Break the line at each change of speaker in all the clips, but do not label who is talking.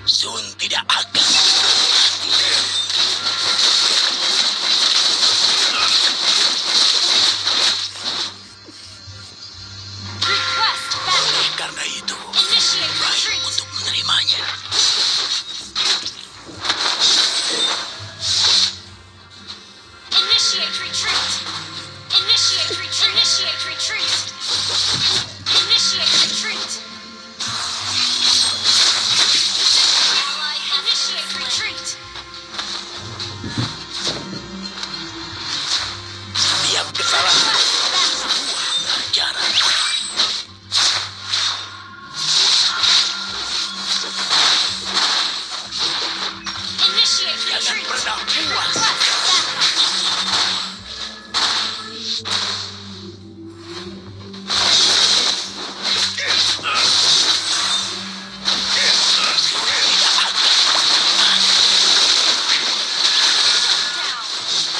Sun tidak akan. Oleh karena itu, baik untuk menerimanya.
Initiate retreat. Initiate retreat. Initiate retreat. Initiate retreat. Ally initiate retreat.
Setiap kesalahan sebuah pelajaran.
Initiate
Jangan
retreat.
pernah puas.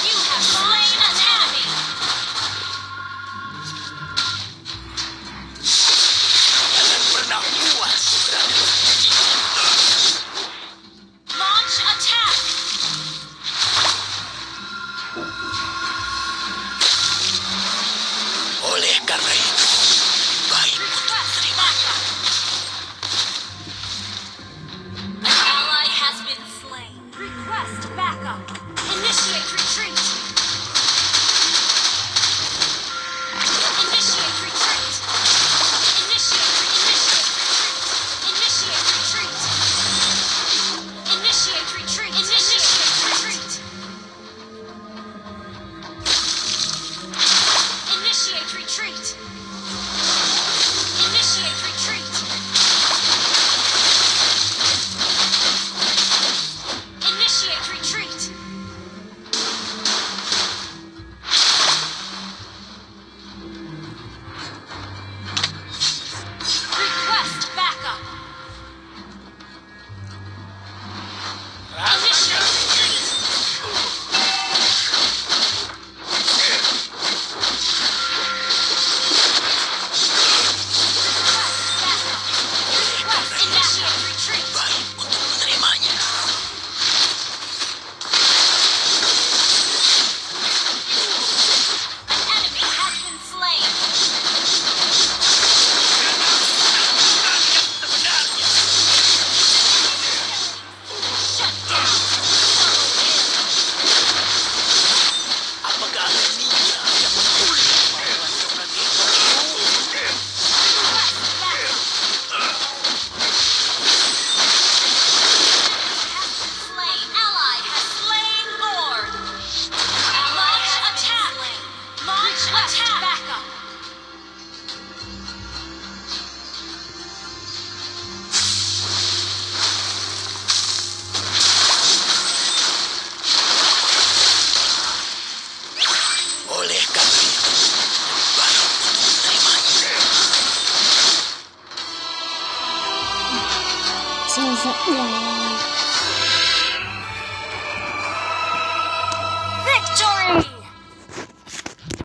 You have slain an enemy.
Jangan pernah puas.
Launch attack.
Oleh karena itu, baik untuk
Request
menerimanya.
backup. An ally has been slain. Request backup. Initiate retreat. Initiate retreat. Initiate retreat. Initiate retreat. Initiate retreat. Initiate retreat. Initiate retreat. Initiate retreat. Request backup. Initiate retreat. Request initiate retreat.
Baik untuk menerimanya.
An enemy has been slain. Shut down.
Apakah ada ninja yang peduli kemampuan coklat itu?
Request backup. Slain. Ally has slain Lord. Ally attack. Launch attack. Backup.
Oleh karena itu, baik untuk menerimanya.
谢谢我。